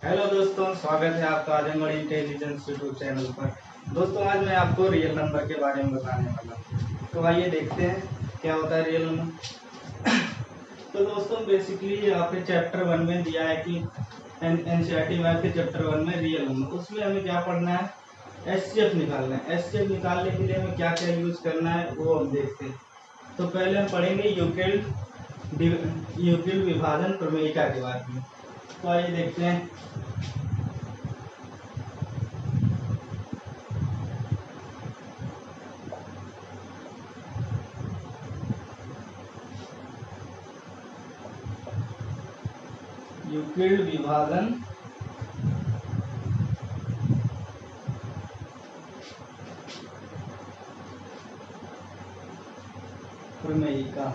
Hello दोस्तों, स्वागत है आपका आजमगढ़ इंटेलिजेंस यूट्यूब चैनल पर। दोस्तों, आज मैं आपको रियल नंबर के बारे में बताने वाला हूँ। तो आइए देखते हैं क्या होता है रियल नंबर। तो दोस्तों, बेसिकली आपके चैप्टर 1 में दिया है कि एनसीईआरटी मैथ के चैप्टर 1 में रियल नंबर, उसमें हमें क्या पढ़ना है, एचसीएफ निकालना है। एचसीएफ निकालने के लिए हमें क्या क्या यूज करना है वो हम देखते हैं। तो पहले हम पढ़ेंगे यूक्लिड विभाजन प्रमेयिका के बारे में। तो आइए देखते हैं। यूक्लिड विभाजन प्रमेयिका।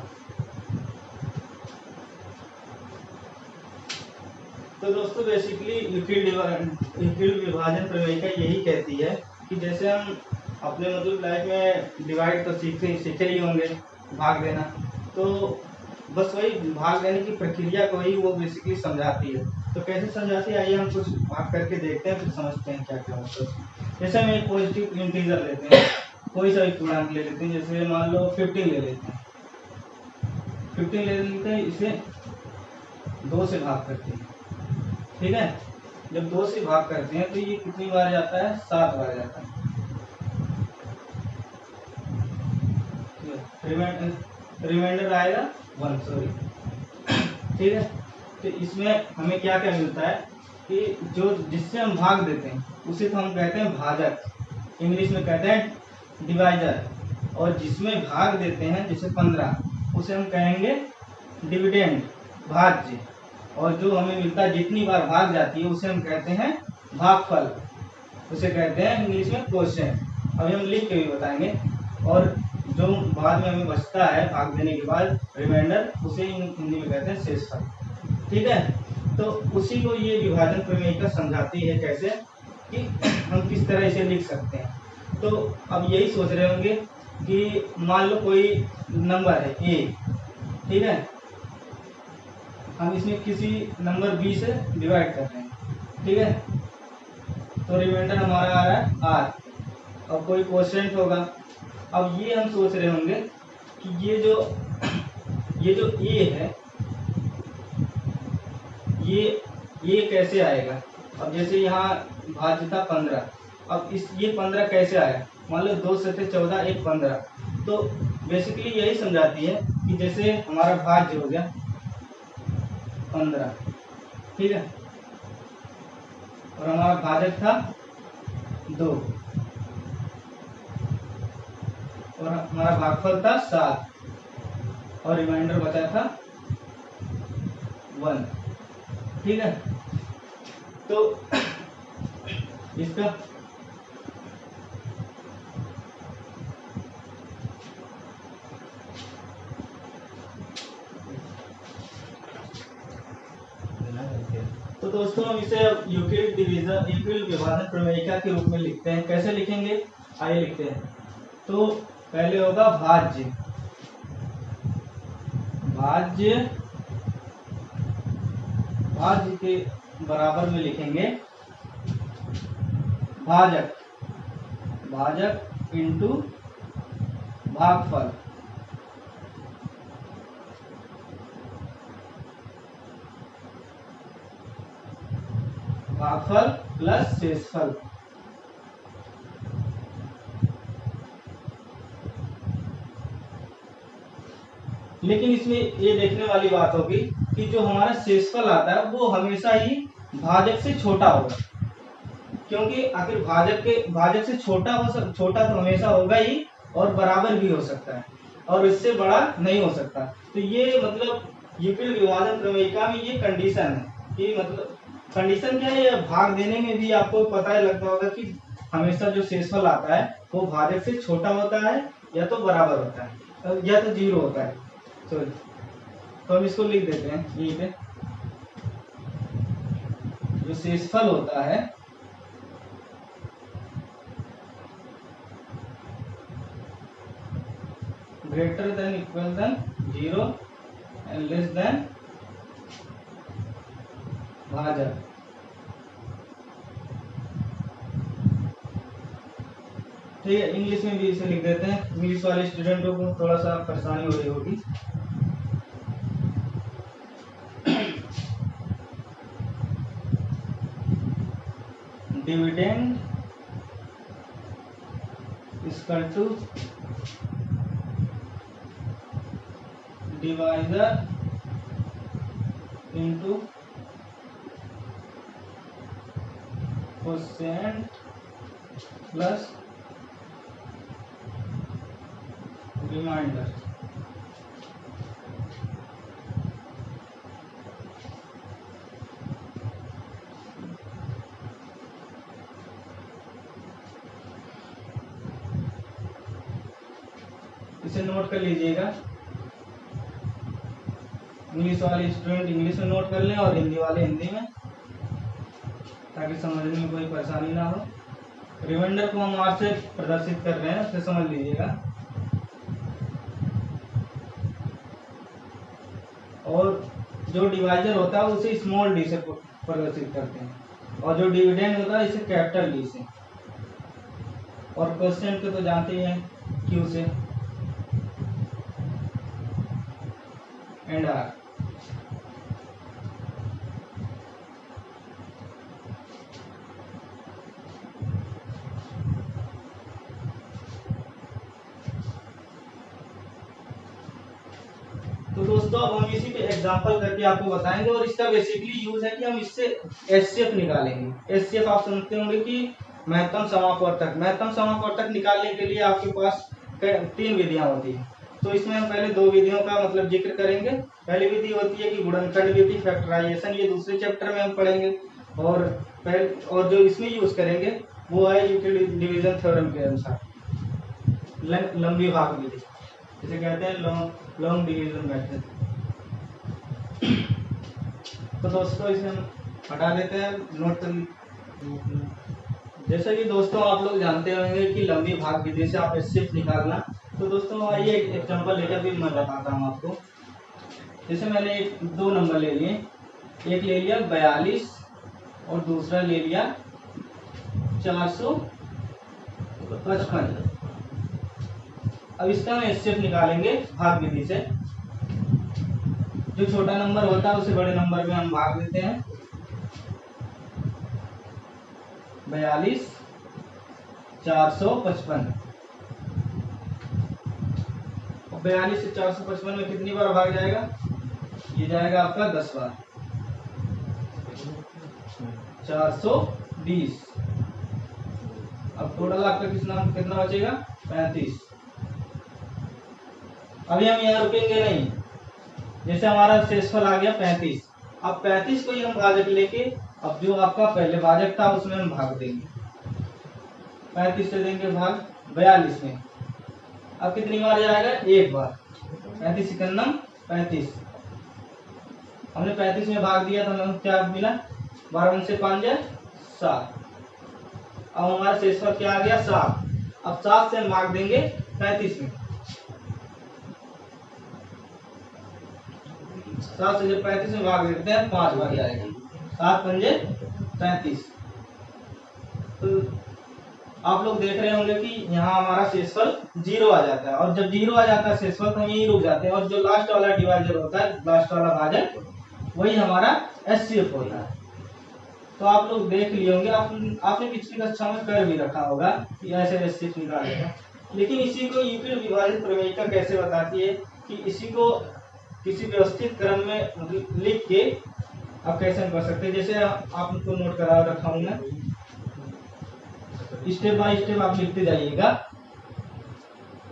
तो दोस्तों, बेसिकली यूक्लिड विभाजन प्रमेयिका यही कहती है कि जैसे हम अपने लाइफ में डिवाइड तो सीखे ही होंगे, भाग देना। तो बस वही भाग देने की प्रक्रिया को ही वो बेसिकली समझाती है। तो कैसे समझाती है, आइए हम कुछ भाग करके देखते हैं, फिर समझते हैं क्या क्या होता है। जैसे हम एक पॉजिटिव इंटीजर लेते हैं, कोई सा भी पूर्णांक ले लेते हैं, जैसे मान लो 15 ले लेते हैं। 15 ले लेते हैं, इसे 2 से भाग करते हैं। ठीक है, जब 2 से भाग करते हैं तो ये कितनी बार जाता है, 7 बार जाता है। रिमाइंडर आएगा 1, सॉरी। ठीक है, तो इसमें हमें क्या क्या मिलता है कि जो जिससे हम भाग देते हैं उसे तो हम कहते हैं भाजक, इंग्लिश में कहते हैं डिवाइजर। और जिसमें भाग देते हैं जैसे 15, उसे हम कहेंगे डिविडेंड, भाज्य। और जो हमें मिलता है जितनी बार भाग जाती है उसे हम कहते हैं भागफल, उसे कहते हैं इंग्लिश में क्वोशिएंट। अभी हम लिख के भी बताएंगे। और जो बाद में हमें बचता है भाग देने के बाद रिमाइंडर, उसे हिंदी में कहते हैं शेषफल। ठीक है, तो उसी को ये विभाजन प्रमेयिका समझाती है कैसे कि हम किस तरह इसे लिख सकते हैं। तो अब यही सोच रहे होंगे कि मान लो कोई नंबर है ए, ठीक है, हम इसमें किसी नंबर बी से डिवाइड कर रहे हैं। ठीक है, तो रिमाइंडर हमारा आ रहा है आर, और कोई क्वोशिएंट होगा। अब ये हम सोच रहे होंगे कि ये जो ए है, ये कैसे आएगा। अब जैसे यहाँ भाज्य था 15, अब ये 15 कैसे आया, मान लो 2 से थे 14, एक 15। तो बेसिकली यही समझाती है कि जैसे हमारा भाज्य हो गया 15, ठीक है, और हमारा भाजक था 2, और हमारा भागफल था 7, और रिमाइंडर बचा था 1। ठीक है, तो इसका तो दोस्तों, हम इसे यूक्लिड विभाजन प्रमेयिका के रूप में लिखते हैं। कैसे लिखेंगे, आइए लिखते हैं। तो पहले होगा भाज्य, भाज्य के बराबर में लिखेंगे भाजक इंटू भागफल। भागफल प्लस शेषफल। लेकिन इसमें ये देखने वाली बात होगी कि जो हमारा शेषफल आता है वो हमेशा ही भाजक से छोटा होगा, क्योंकि आखिर भाजक से छोटा तो हमेशा होगा ही, और बराबर भी हो सकता है, और इससे बड़ा नहीं हो सकता। तो ये यूक्लिड विभाजन प्रमेयिका में ये कंडीशन है कि कंडीशन क्या है, भाग देने में भी आपको पता ही लगता होगा कि हमेशा जो शेषफल आता है वो भाजक से छोटा होता है, या तो बराबर होता है, या तो 0 होता है। तो हम इसको लिख देते हैं यहीं पे। जो शेषफल होता है greater than equal than 0 and less than भाजक, ठीक है, इंग्लिश में भी इसे लिख देते हैं, इंग्लिश वाले स्टूडेंटों को थोड़ा सा परेशानी हो रही होगी। Dividend equal to divisor into quotient plus remainder. इसे नोट कर लीजिएगा, इंग्लिश वाले स्टूडेंट इंग्लिश में नोट कर लें और हिंदी वाले हिंदी में, ताकि समझने में कोई परेशानी ना हो। रिमाइंडर को हम आज से प्रदर्शित कर रहे हैं, उसे समझ लीजिएगा। और जो डिवाइजर होता है उसे स्मॉल डी से प्रदर्शित करते हैं, और जो डिविडेंड होता है इसे कैपिटल डी से, और क्वोशिएंट को तो जानते ही हैं, क्यू से एंड आर। तो दोस्तों अब हम इसी पे एग्जांपल करके आपको बताएंगे, और इसका बेसिकली यूज है कि हम इससे एचसीएफ निकालेंगे। एचसीएफ आप समझते होंगे कि महत्तम समापवर्तक। महत्तम समापवर्तक निकालने के लिए आपके पास 3 विधियां होती हैं। तो इसमें हम पहले 2 विधियों का मतलब जिक्र करेंगे। पहली विधि होती है कि गुणनखंड विधि, फैक्टराइजेशन, ये दूसरे चैप्टर में हम पढ़ेंगे। और जो इसमें यूज करेंगे वो है यूक्लिड डिवीजन थ्योरम के अनुसार लंबी भाग विधि, जिसे कहते हैं लॉन्ग डिवीजन मेथड। तो दोस्तों इसे हम हटा देते हैं, नोट कर। जैसा कि दोस्तों आप लोग जानते होंगे कि लंबी भाग विधि से आप एचसीएफ निकालना। तो दोस्तों आइए एक एग्जांपल लेकर भी मैं बताता हूँ आपको। जैसे मैंने 2 नंबर ले लिए, एक ले लिया 42 और दूसरा ले लिया 455। अब इसका हम एचसीएफ निकालेंगे भाग विधि से। जो छोटा नंबर होता है उसे बड़े नंबर में हम भाग देते हैं। 42 455, और 42 से 455 में कितनी बार भाग जाएगा? ये जाएगा आपका 10 बार, 420। अब टोटल आपका कितना बचेगा? 35। अभी हम यहाँ रुकेंगे नहीं, जैसे हमारा शेषफल आ गया 35। अब 35 को ही हम भाजक लेके, अब जो आपका पहले भाजक था उसमें हम भाग देंगे। 35 से देंगे भाग 42 में। अब कितनी बार जाएगा? 1 बार। 35 51 35। हमने 35 में भाग दिया तो हमें क्या मिला? 12 से 5 जाए 7। अब हमारा शेषफल क्या आ गया? 7। अब 7 से हम भाग देंगे 35 में। 7 से जब 35 में भाग देते हैं 5 बार आएगा। 7 पंजे 35। तो आप लोग देख रहे होंगे कि यहाँ हमारा शेषफल 0 आ जाता है, और जब 0 आ जाता है शेषफल तो हम यही रुक जाते हैं, और जो लास्ट वाला डिवाइजर होता है, लास्ट वाला भाजक, वही हमारा एचसीएफ होता है। तो आप लोग देख लिए होंगे, आपने पिछली कक्षा में कर भी रखा होगा कि ऐसे एचसीएफ निकालेगा। लेकिन इसी को यूक्लिड विभाजित प्रमेयिका कैसे बताती है कि इसी को किसी व्यवस्थित क्रम में लिख के आप कैसे कर सकते हैं। जैसे आपको नोट करा रखा हूं मैं, स्टेप बाय स्टेप आप लिखते जाइएगा।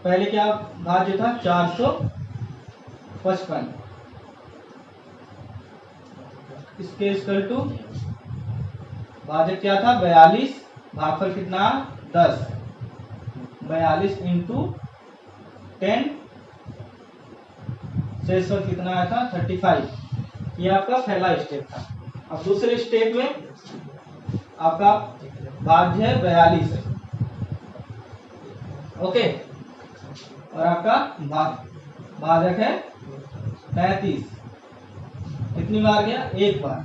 पहले क्या भाज्य था? 455। इसके इक्वल टू भाजक क्या था? 42। भागफल कितना? 10। 42 इंटू 10, शेषफल कितना आया था? 35। ये आपका पहला स्टेप था। अब दूसरे स्टेप में आपका भाज्य है 42 है, ओके, और आपका भाजक है 35। कितनी बार गया? 1 बार।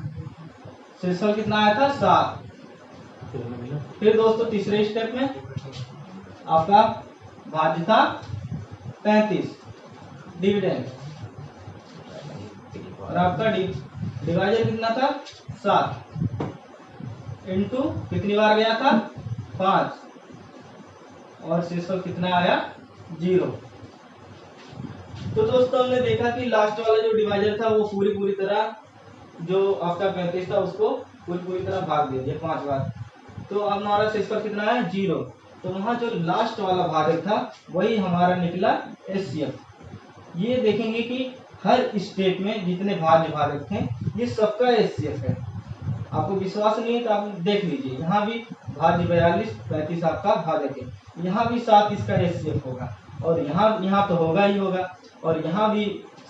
शेषफल कितना आया था? 7। फिर दोस्तों तीसरे स्टेप में आपका भाज्य था 35 डिविडेंड, और आपका डिवाइजर कितना था 7 इंटू कितनी बार गया था 5, और शेषफल कितना आया 0। तो दोस्तों हमने देखा कि लास्ट वाला जो डिवाइजर था वो पूरी तरह जो आपका 35 था उसको पूरी तरह भाग दे दिया 5 बार, तो अब हमारा शेषफल कितना है 0। तो वहां जो लास्ट वाला भाजक था वही हमारा निकला एचसीएफ। ये देखेंगे कि हर स्टेप में जितने भाज्य भाजक थे ये सबका एचसीएफ है। आपको विश्वास नहीं है तो आप देख लीजिए, यहाँ भी भाज्य 42 35 आपका भाजक है, यहाँ भी 7 इसका एचसीएफ होगा, और यहाँ तो होगा ही होगा, और यहाँ भी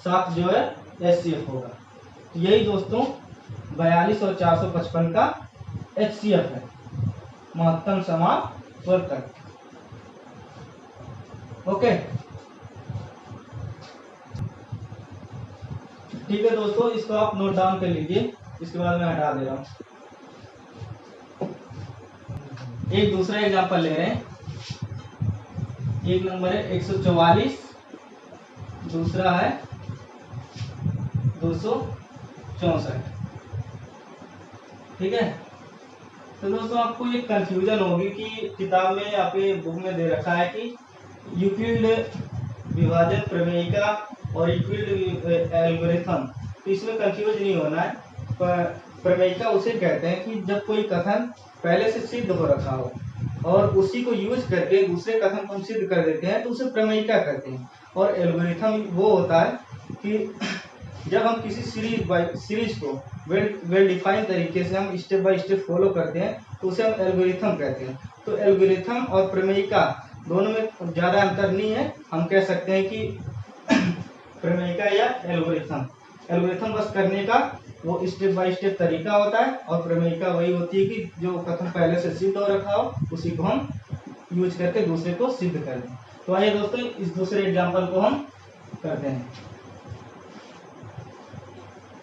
7 जो है एचसीएफ होगा। तो यही दोस्तों 42 और 455 का एचसीएफ है, महत्तम समावर्तक। ओके, ठीक है दोस्तों, इसको आप नोट डाउन कर लीजिए, इसके बाद मैं हटा दे रहा हूं। एक दूसरा एग्जांपल ले रहे हैं, एक नंबर है 144, दूसरा है 264। ठीक है, तो दोस्तों आपको ये कंफ्यूजन होगी कि किताब में आपके बुक में दे रखा है कि यूक्लिड विभाजन प्रमेयिका और यूक्लिड एल्गोरिथम, तो इसमें कंफ्यूज नहीं होना है। प्रमेयिका उसे कहते हैं कि जब कोई कथन पहले से सिद्ध हो रखा हो और उसी को यूज करके दूसरे कथन को हम सिद्ध कर देते हैं तो उसे प्रमेयिका कहते हैं। और एल्गोरिथम वो होता है कि जब हम किसी सीरीज को वेल डिफाइंड तरीके से हम स्टेप बाय स्टेप फॉलो करते हैं तो उसे हम एल्गोरिथम कहते हैं। तो एल्गोरिथम और प्रमेयिका दोनों में ज्यादा अंतर नहीं है, हम कह सकते हैं कि प्रमेयिका या एल्गोरिथम। एल्गोरिथम बस करने का वो स्टेप बाय स्टेप तरीका होता है, और प्रमेयिका वही होती है कि जो कथन पहले से सिद्ध हो रखा हो उसी को हम यूज करके दूसरे को सिद्ध कर दें। तो आइए दोस्तों इस दूसरे एग्जाम्पल को हम करते हैं।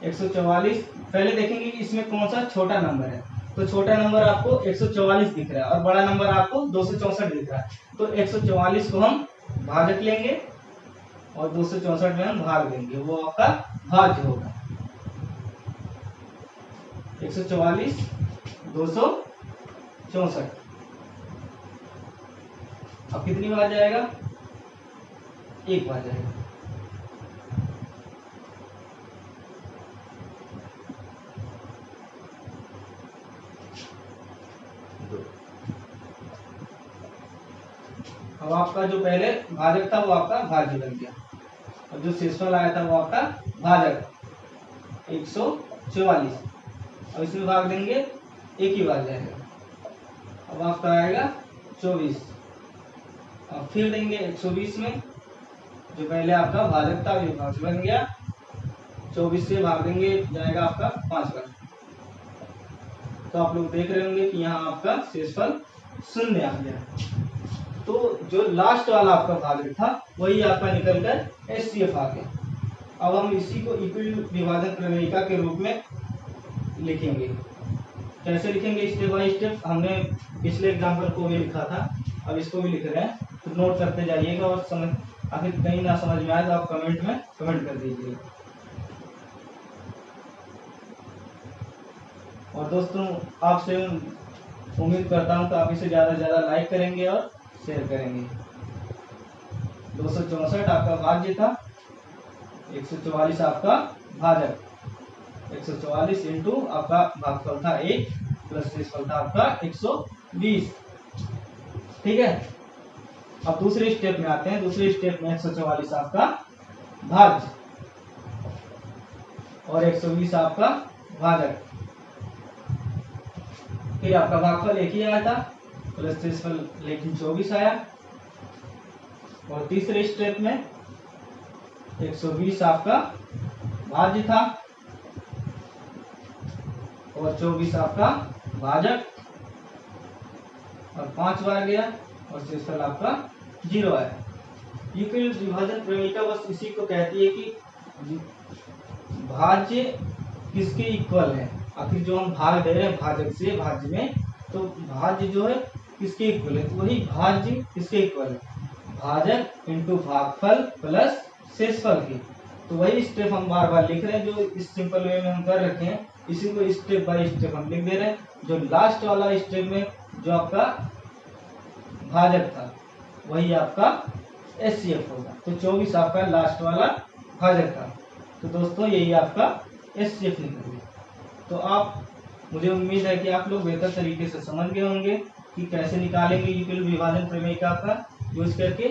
144 पहले देखेंगे कि इसमें कौन सा छोटा नंबर है। तो छोटा नंबर आपको 144 दिख रहा है और बड़ा नंबर आपको 264 दिख रहा है। तो 144 को हम भाजक लेंगे और 264 में हम भाग देंगे, वो आपका भाज्य होगा। 144 264 अब कितनी बार जाएगा, एक बार जाएगा। अब आपका जो पहले भाजक था वो आपका भाज्य बन गया, और जो शेषफल आया था वो आपका भाजक 144। अब इसमें भाग देंगे, एक ही बार जाएगा। अब आपका आएगा 24, अब फिर देंगे 120 में, जो पहले आपका भाजक था वो भाज्य बन गया। 24 से भाग देंगे, जाएगा आपका 5 बार। तो आप लोग देख रहे होंगे कि यहाँ आपका शेषफल 0 आ गया। तो जो लास्ट वाला आपका भाजक था वही आपका निकलकर एचसीएफ आ गया। अब हम इसी को यूक्लिड विभाजन प्रमेयिका के रूप में लिखेंगे। कैसे लिखेंगे, स्टेप बाय स्टेप। हमने पिछले एग्जाम्पल को भी लिखा था, अब इसको भी लिख रहे हैं, तो नोट करते जाइएगा, और समझ आखिर कहीं ना समझ में आए तो आप कमेंट में कमेंट कर दीजिए। और दोस्तों आपसे उम्मीद करता हूँ कि आप इसे ज़्यादा से ज़्यादा लाइक करेंगे और शेयर करेंगे। 264 आपका भाज्य था, 144 आपका भाजक, 144 इंटू आपका भागफल था 1 प्लस शेषफल था आपका 120। ठीक है, अब दूसरे स्टेप में आते हैं। दूसरे स्टेप में 144 आपका भाज्य और 120 आपका भाजक, फिर आपका भागफल एक ही आया था प्लस शेषफल लेकिन 24 आया। और तीसरे स्टेप में 120 आपका भाज्य था और 24 आपका भाजक, और 5 बार गया और शेषफल आपका 0 आया। यूक्लिड विभाजन प्रमेयिका बस इसी को कहती है कि भाज्य किसके इक्वल है। आखिर जो हम भाग दे रहे हैं भाजक से भाज्य में, तो भाज्य जो है किसके इक्वल है, तो वही भाज्य किसके इक्वल है, भाजक इंटू भागफल प्लस शेषफल की। तो वही स्टेप हम बार बार लिख रहे हैं, जो इस सिंपल वे में हम कर रखे हैं, इसी को स्टेप बाय स्टेप हम लिख दे रहे हैं। जो लास्ट वाला स्टेप में जो आपका भाजक था वही आपका HCF होगा। तो 24 आपका लास्ट वाला भाजक था। तो दोस्तों यही आपका HCF निकल गया। तो आप, मुझे उम्मीद है कि आप लोग बेहतर तरीके से समझ गए होंगे कि कैसे निकालेंगे यूक्लिड विभाजन प्रमेय का यूज करके।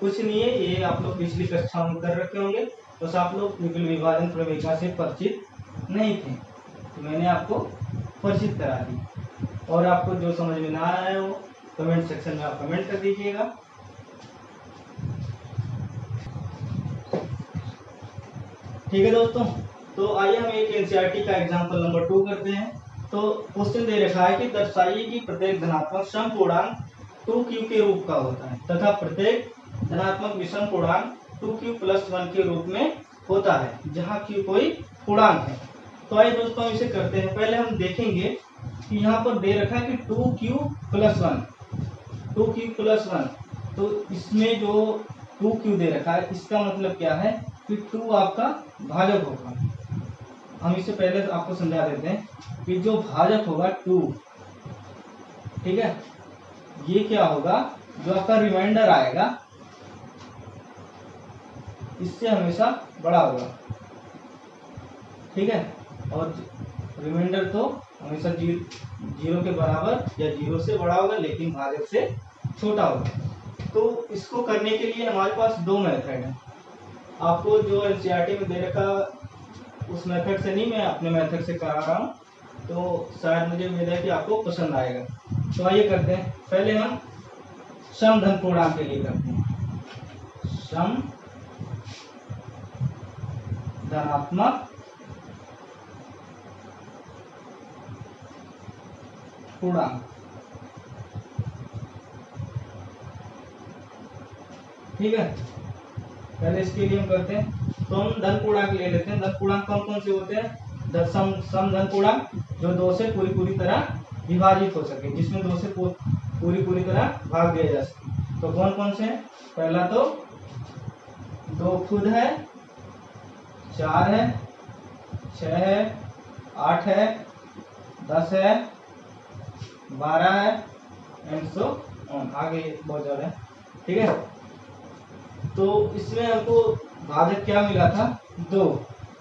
कुछ नहीं है, ये आप लोग पिछली कक्षा में कर रखे होंगे, बस आप लोग यूक्लिड विभाजन प्रमेय से परिचित नहीं थे, तो मैंने आपको परिचित करा दी। और आपको जो समझ में ना आया है वो कमेंट सेक्शन में आप कमेंट कर दीजिएगा। ठीक है दोस्तों, तो आइए हम एक एनसीईआरटी का एग्जांपल नंबर 2 करते हैं। तो क्वेश्चन दे रखा है कि दर्शाइए कि प्रत्येक धनात्मक समपूर्णांक 2q के रूप का होता है तथा प्रत्येक धनात्मक विषम पूर्णांक 2q + 1 के रूप में होता है जहां q कोई पूर्णांक है। तो आइए दोस्तों हम इसे करते हैं। पहले हम देखेंगे कि यहाँ पर दे रखा है कि 2q + 1, 2q + 1, तो इसमें जो 2q दे रखा है इसका मतलब क्या है कि 2 आपका भाजक होगा। हम इसे पहले आपको समझा देते हैं कि जो भाजक होगा 2, ठीक है, ये क्या होगा, जो आपका रिमाइंडर आएगा इससे हमेशा बड़ा होगा, ठीक है, और रिमाइंडर तो हमेशा 0 के बराबर या 0 से बड़ा होगा लेकिन भाजक से छोटा होगा। तो इसको करने के लिए हमारे पास 2 मेथड है। आपको जो एनसीईआरटी में दे रखा उस मेथड से नहीं, मैं अपने मेथड से करा रहा हूँ, तो शायद मुझे उम्मीद है कि आपको पसंद आएगा। तो आइए करते हैं। पहले हम सम धन पूर्णांक के लिए करते हैं। सम धनात्मक पूर्णांक, ठीक है, पहले इसके लिए हम करते हैं। तो हम धन पूर्णांक ले लेते हैं। धन पूर्णांक कौन कौन से होते हैं, सम धन पूर्णांक जो 2 से पूरी तरह विभाजित हो सके, जिसमें 2 से पूरी तरह भाग दिया जा सके। तो कौन कौन से हैं, पहला तो 2 खुद है, 4 है, 6 है, 8 है, 10 है, 12 है, एंड सो ऑन, आगे बहुत ज्यादा है, ठीक है। तो इसमें हमको भाजक क्या मिला था, 2।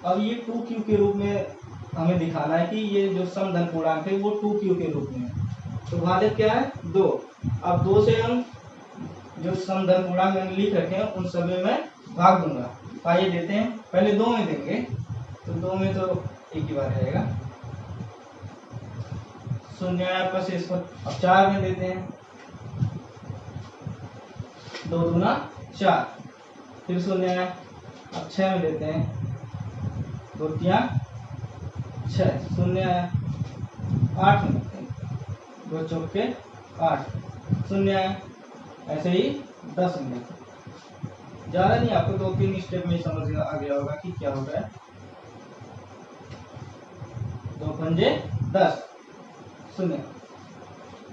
अब ये 2q के रूप में हमें दिखाना है कि ये जो सम धन पूर्णांक है वो 2q के रूप में है। तो भाजक क्या है, 2। अब 2 से हम जो सम धन पूर्णांक मैंने लिख रखे हैं उन सब में मैं भाग दूंगा। आइए देते हैं, पहले 2 में देंगे, तो 2 में तो एक ही बार रहेगा, 0 है आपका शेषफल। अब 4 में देते हैं, 2 दूना 4, फिर 0 है। अब 6 में देते हैं, 2 तिया 6, 0 है। 8 में देते हैं, 2 चौके 8, 0 है। ऐसे ही 10 में देते हैं। ज़्यादा नहीं, आपको 2-3 स्टेप में समझ आ गया होगा कि क्या हो रहा है। 2 पंजे 10, 0।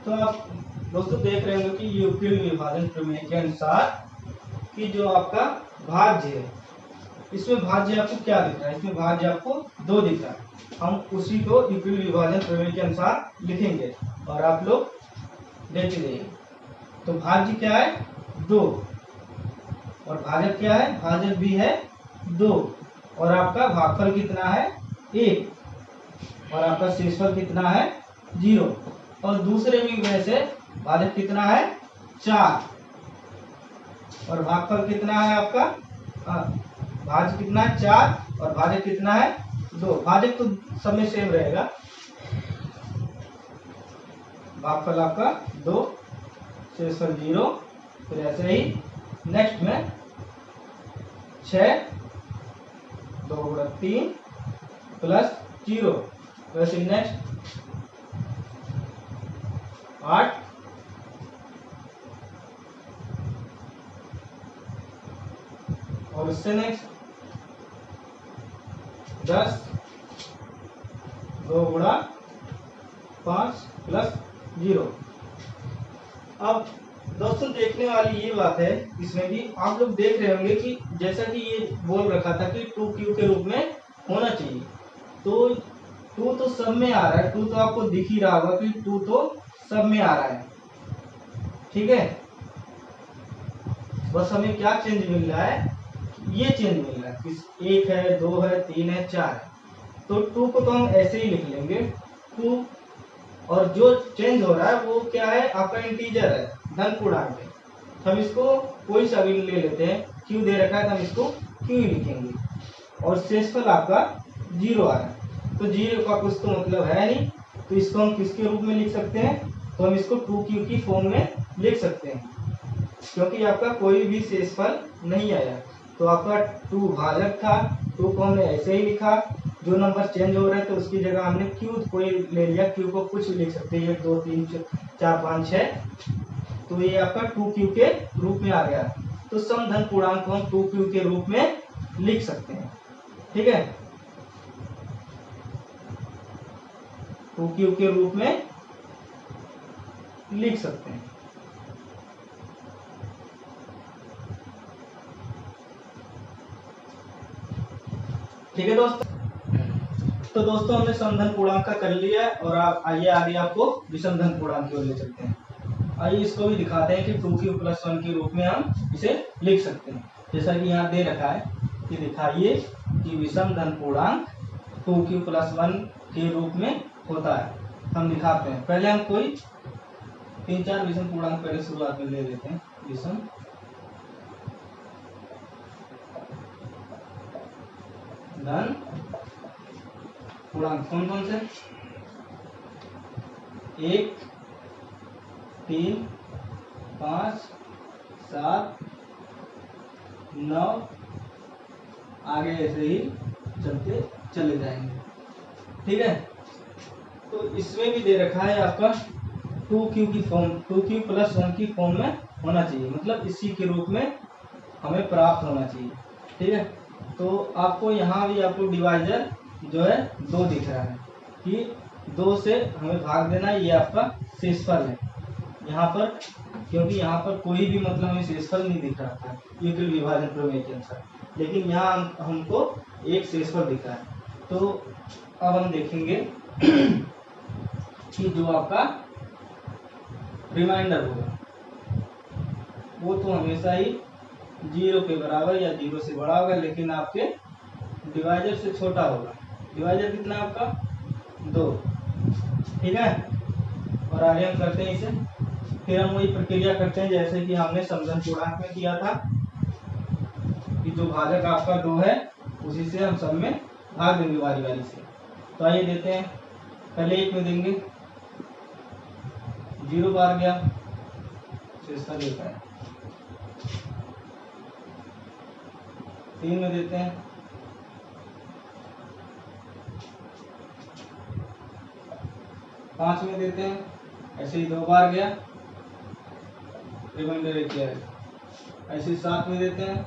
तो आप दोस्तों देख रहे होंगे कि यूक्लिड विभाजन प्रमेय के अनुसार कि जो आपका भाज्य है, इसमें भाज्य आपको क्या दिख रहा है, इसमें भाज्य आपको 2 दिख रहा है। हम उसी को यूक्लिड विभाजन प्रमेय के अनुसार लिखेंगे और आप लोग देखते जाइए। तो भाज्य क्या है, 2, और भाजक क्या है, भाजक भी है 2, और आपका भागफल कितना है, 1, और आपका शेषफल कितना है, 0, और दूसरे भी वैसे भाजक कितना है, 4, और भागफल कितना है आपका, भाज्य कितना है, 4, और भाजक कितना है, 2। भाजक तो सब में सेम रहेगा, भागफल आपका 2, शेषफल 0। फिर ऐसे ही नेक्स्ट में 6, 2 गुणा 3 प्लस 0, वैसे नेक्स्ट 8, और इससे नेक्स्ट 10, 2 गुणा 5 प्लस 0, अब दोस्तों देखने वाली ये बात है इसमें भी, आप लोग देख रहे होंगे कि जैसा कि ये बोल रखा था कि 2q के रूप में होना चाहिए, तो 2 तो सब में आ रहा है, 2 तो आपको दिख ही रहा होगा कि 2 तो सब में आ रहा है, ठीक है। बस हमें क्या चेंज मिल रहा है, ये चेंज मिल रहा है, 1 है, 2 है, 3 है, 4 है, तो 2 को तो हम ऐसे ही लिख लेंगे 2, और जो चेंज हो रहा है वो क्या है, आपका इंटीजर है, धन पूर्णांक है, हम इसको कोई सा भी ले लेते हैं, क्यू दे रखा है तो हम इसको क्यू ही लिखेंगे, और शेषफल आपका 0 आ रहा है, तो 0 का कुछ तो मतलब है नहीं, तो इसको हम किसके रूप में लिख सकते हैं, तो हम इसको 2q की फॉर्म में लिख सकते हैं, क्योंकि आपका कोई भी शेषफल नहीं आया, तो आपका 2 भाजक था, 2 को हमने ऐसे ही लिखा, जो नंबर चेंज हो रहा है तो उसकी जगह हमने क्यू कोई ले लिया, क्यू को कुछ भी लिख सकते हैं, 1 2 3 4 5 6, तो ये आपका 2q के रूप में आ गया, तो समधन पूर्णांक को हम 2q के रूप में लिख सकते हैं, ठीक है, 2q के रूप में लिख सकते हैं। ठीक है दोस्तों, तो दोस्तों हमने समधन पूर्णांक का कर लिया है, और आप आइए आगे आपको विषमधन पूर्णांक की ओर ले चलते हैं। आइए इसको भी दिखाते हैं कि 2q + 1 के रूप में हम इसे लिख सकते हैं, जैसा कि यहाँ दे रखा है कि दिखाइए कि विषमधन पूर्णांक 2q + 1 के रूप में होता है, हम दिखाते हैं। पहले हम कोई 3-4 विषम पूर्णांक पहले शुरुआत में ले लेते हैं। विषम धन पूर्णांक कौन कौन से, 1 3 5 7 9, आगे ऐसे ही चलते चले जाएंगे, ठीक है। तो इसमें भी दे रखा है आपका 2q की फॉर्म, 2q + 1 की फॉर्म में होना चाहिए, मतलब इसी के रूप में हमें प्राप्त होना चाहिए, ठीक है। तो आपको यहाँ भी आपको डिवाइजर जो है 2 दिख रहा है कि 2 से हमें भाग देना, ये आपका शेषफल है यहाँ पर, क्योंकि यहाँ पर कोई भी मतलब हमें शेषफल नहीं दिख रहा था यूक्लिड विभाजन प्रमेय के अनुसार, लेकिन यहाँ हमको एक शेषफल दिख रहा है। तो अब हम देखेंगे कि जो आपका रिमाइंडर होगा वो तो हमेशा ही 0 के बराबर या 0 से बड़ा होगा, लेकिन आपके डिवाइजर से छोटा होगा। डिवाइजर कितना है आपका, 2, ठीक है। और आगे हम करते हैं इसे, फिर हम वही प्रक्रिया करते हैं जैसे कि हमने समधन पूर्णांक में किया था, कि जो भाजक आपका 2 है उसी से हम सब में भाग देंगे बारी बारी से। तो आइए देते हैं, पहले 1 में देंगे, 0 बार गया, शेषफल देता है। 3 में देते हैं, 5 में देते हैं, ऐसे ही 2 बार गया, रिमाइंडर 1 है, ऐसे ही 7 में देते हैं,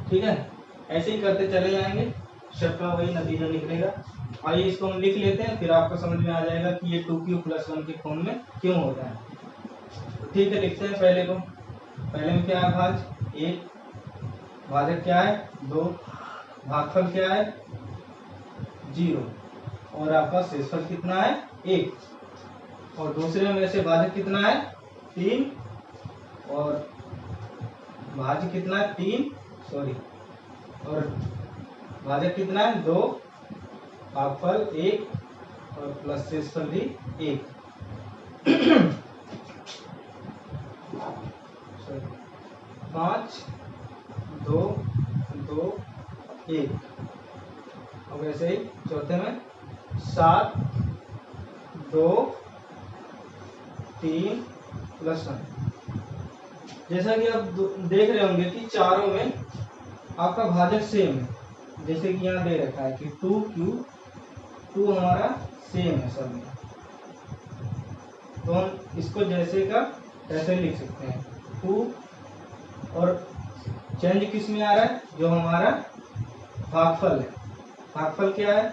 ठीक है। ऐसे ही करते चले जाएंगे, सबका वही नतीजा निकलेगा। आइए इसको हम लिख लेते हैं, फिर आपको समझ में आ जाएगा कि ये 2q + 1 के फॉर्म में क्यों होता है। ठीक है, लिखते हैं पहले को। पहले में क्या है, भाज 1, भाजक क्या है 2, भागफल क्या है 0, और आपका शेषफल कितना है 1, और दूसरे में से भाजक कितना है 3, और भाज्य कितना है 3, सॉरी, और भाजक कितना है 2, भागफल 1, और प्लस शेषफल भी 1। 5 2 2 1। अब ऐसे ही चौथे में 7 2 3 + 1। जैसा कि आप देख रहे होंगे कि चारों में आपका भाजक सेम है, जैसे कि यहाँ दे रखा है कि 2q, हमारा सेम है सब में, तो हम इसको जैसे का ऐसे लिख सकते हैं 2, और चेंज किस में आ रहा है, जो हमारा भागफल है। भागफल क्या है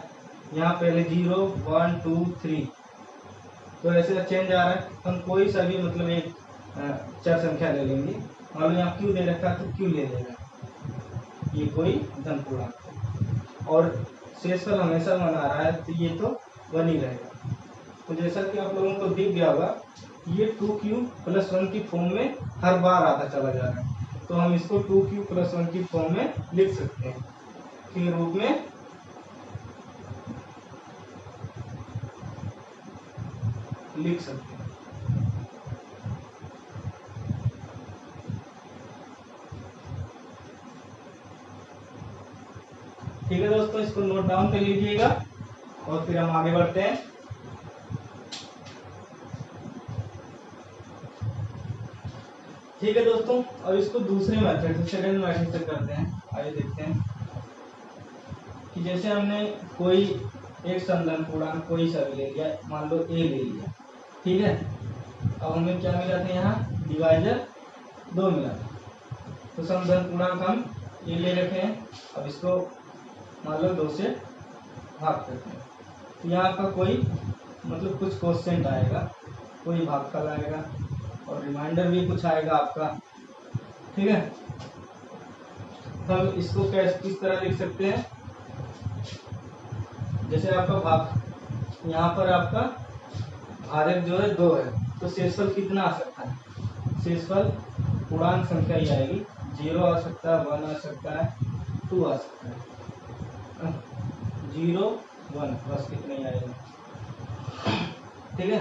यहाँ पहले 0 1 2 3, तो ऐसे चेंज आ रहा है। हम कोई सा भी मतलब एक चर संख्या ले लेंगे, मान लो यहाँ क्यू दे रखा है तो क्यू ले लेगा, ये कोई धन पूर्णांक, और शेषफल हमेशा 1 आ रहा है तो ये तो 1 ही रहेगा। तो जैसा कि आप लोगों को दिख गया होगा, ये 2q + 1 की फॉर्म में हर बार आता चला जा रहा है, तो हम इसको 2q + 1 की फॉर्म में लिख सकते हैं, के रूप में लिख सकते हैं। ठीक है दोस्तों, इसको नोट डाउन कर लीजिएगा और फिर हम आगे बढ़ते हैं। ठीक है दोस्तों, अब इसको दूसरे मेथड से, सेकंड मेथड से करते हैं। आइए देखते हैं कि जैसे हमने कोई एक समधन पूर्णांक कोई सा भी ले लिया, मान लो a ले लिया, ठीक है। अब हमें क्या मिला था, यहाँ डिवाइजर 2 मिला था, तो समधन पूर्णांक हम a ले रखे हैं। अब इसको मान लो 2 से भाग करते हैं, तो यहाँ आपका कोई मतलब कुछ क्वोशिएंट आएगा, कोई भागफल आएगा और रिमाइंडर भी कुछ आएगा आपका, ठीक है। तो हम इसको किस तरह लिख सकते हैं, जैसे आपका भाग, यहाँ पर आपका भाजक जो है 2 है, तो शेषफल कितना आ सकता है, शेषफल पूर्णांक संख्या ही आएगी, 0 आ सकता है, 1 आ सकता है, 2 आ सकता है, 0 1 बस कितना ही आएगा, ठीक है।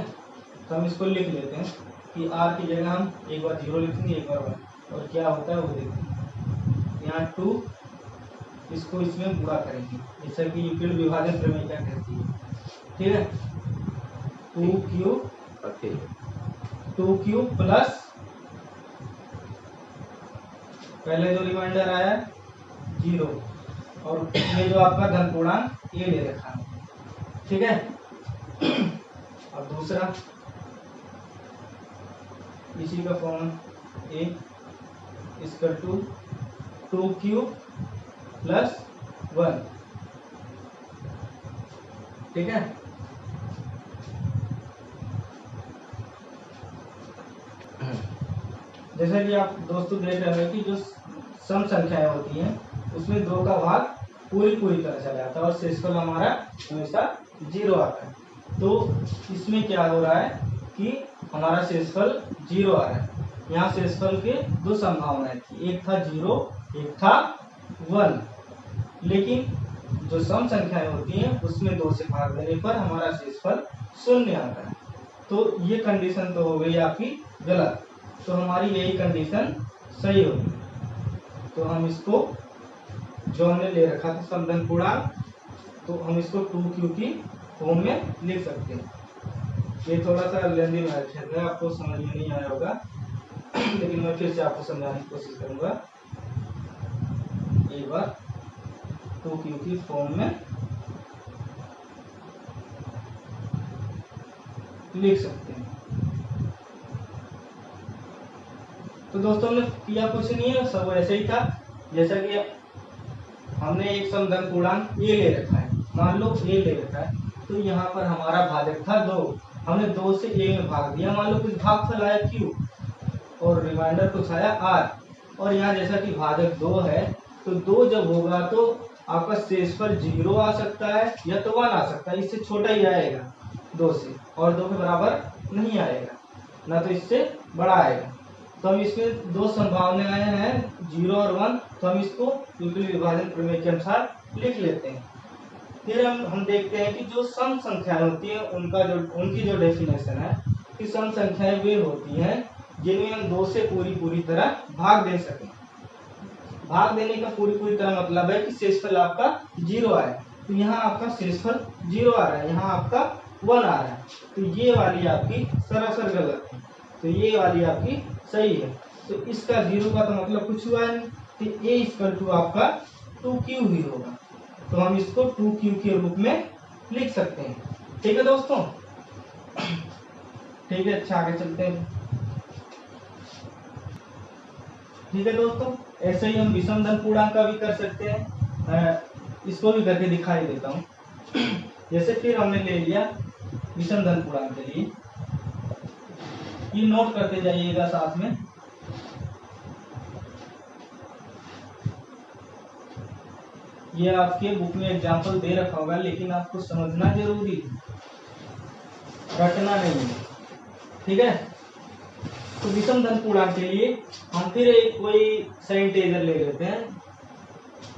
तो हम इसको लिख लेते हैं कि r की जगह हम एक बार 0 लिखेंगे, एक बार 1, और क्या होता है वो देखेंगे। यहाँ 2, इसको इसमें गुणा करेंगे, जैसा कि यूक्लिड विभाजन प्रमेय क्या कहती है, ठीक है। 2q प्लस पहले जो रिमाइंडर आया 0, और ये जो आपका धन पूर्णांक ये ले रखा है, ठीक है। अब दूसरा इसी का फॉर्म a = 2q + 1, ठीक है। जैसा कि आप दोस्तों देख रहे हैं कि जो सम संख्याएं होती हैं उसमें 2 का भाग पूरी तरह चला जाता है और शेषफल हमारा हमेशा 0 आता है। तो इसमें क्या हो रहा है कि हमारा शेषफल 0 आ रहा है। यहाँ शेषफल के 2 संभावनाएं थी, एक था 0, एक था 1, लेकिन जो सम संख्याएं होती हैं उसमें 2 से भाग देने पर हमारा शेषफल 0 आता है। तो ये कंडीशन तो हो गई आपकी गलत, तो हमारी यही कंडीशन सही होगी। तो हम इसको जो हमने ले रखा था समधन पूर्णांक, तो हम इसको 2q की फॉर्म में लिख सकते हैं। ये थोड़ा सा लेंदी मैथड है, आपको समझ में नहीं आया होगा, लेकिन मैं फिर से आपको समझाने की कोशिश करूंगा। एक बार 2q की फॉर्म में लिख सकते हैं। तो दोस्तों ने किया कुछ नहीं है, सब ऐसे ही था जैसा कि हमने एक समधन पूर्णांक a ले रखा है, मान लो a ले रखा है, तो यहाँ पर हमारा भाजक था 2, हमने 2 से a में भाग दिया, मान लो कुछ भागफल आया q और रिमाइंडर कुछ आया r, और यहाँ जैसा कि भाजक 2 है तो 2 जब होगा तो आपका शेषफल 0 आ सकता है या तो 1 आ सकता है, इससे छोटा ही आएगा 2 से, और 2 के बराबर नहीं आएगा, ना तो इससे बड़ा आएगा। तो हम इसमें 2 संभावनाएं हैं 0 और 1, तो हम इसको यूक्लिड विभाजन प्रमेय के अनुसार लिख लेते हैं। फिर हम देखते हैं कि जो सम संख्याएं होती हैं उनकी जो डेफिनेशन है कि सम संख्याएं वे होती हैं जिनमें हम 2 से पूरी तरह भाग दे सकें। भाग देने का पूरी तरह मतलब है कि शेषफल आपका 0 आए, तो यहाँ आपका शेषफल 0 आ रहा है, यहाँ आपका 1 आ रहा है, तो ये वाली आपकी सरासर गलत है, तो ये वाली आपकी सही है। तो इसका 0 का तो मतलब कुछ हुआ नहीं, तो a = आपका 2q ही होगा, तो हम इसको 2q के रूप में लिख सकते हैं। ठीक है दोस्तों, ठीक है, अच्छा आगे चलते हैं। ठीक है दोस्तों, ऐसे ही हम विषम धन पूर्णांक का भी कर सकते हैं, इसको भी करके दिखाई देता हूँ। जैसे फिर हमने ले लिया विषम धन पूर्णांक के लिए, ये नोट करते जाइएगा साथ में। ये आपके बुक में एग्जाम्पल दे रखा होगा, लेकिन आपको समझना जरूरी है, रटना नहीं है, ठीक है। तो विषम धन पूर्णांक के लिए हम फिर एक कोई सही इंटीजर ले लेते हैं।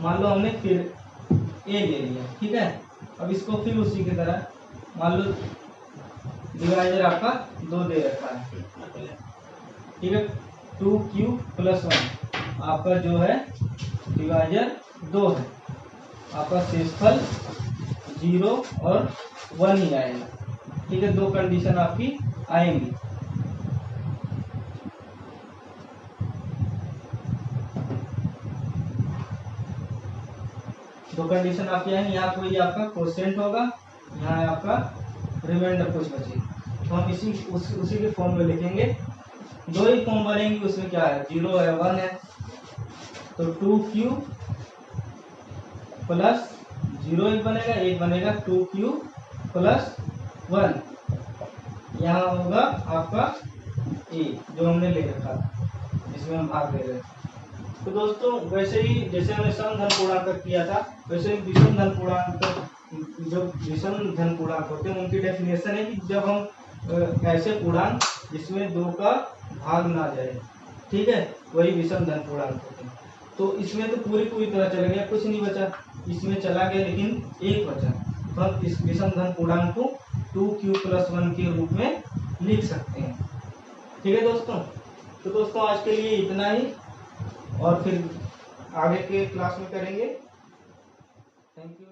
मान लो हमने फिर ए ले लिया, ठीक है। अब इसको फिर उसी की तरह मान लो डिवाइजर आपका 2 दे रखा है, ठीक है। 2q + 1 आपका जो है डिवाइजर 2 है, आपका शेषफल 0 और 1 ही आएगा, ठीक है। 2 कंडीशन आपकी आएंगी। दो कंडीशन आपकी आएंगी, यहाँ कोई आपका क्वोशिएंट होगा, यहाँ आपका रिमाइंडर कुछ बचेगा। तो हम उसी के फॉर्म में लिखेंगे। 2 ही फॉर्म बनेंगे, उसमें क्या है 0 है 1 है। तो 2q + 0 एक बनेगा, एक बनेगा 2q + 1। यहाँ होगा आपका a जो हमने ले रखा था, जिसमें हम भाग ले रहे थे। तो दोस्तों वैसे ही जैसे हमने सम धन पूर्णांक किया था, वैसे ही विषम धन पूर्णांक, जो विषम धन पूर्णांक होते हैं उनकी डेफिनेशन है कि जब हम ऐसे पूर्णांक जिसमें 2 का भाग ना जाए, ठीक है, वही विषम धन पूर्णांक होते हैं। तो इसमें तो पूरी तरह चला गया, कुछ नहीं बचा, इसमें चला गया लेकिन एक बचा। तो हम इस विषम धन पूर्णांक को 2q + 1 के रूप में लिख सकते हैं, ठीक है दोस्तों। तो दोस्तों आज के लिए इतना ही, और फिर आगे के क्लास में करेंगे। Thank you.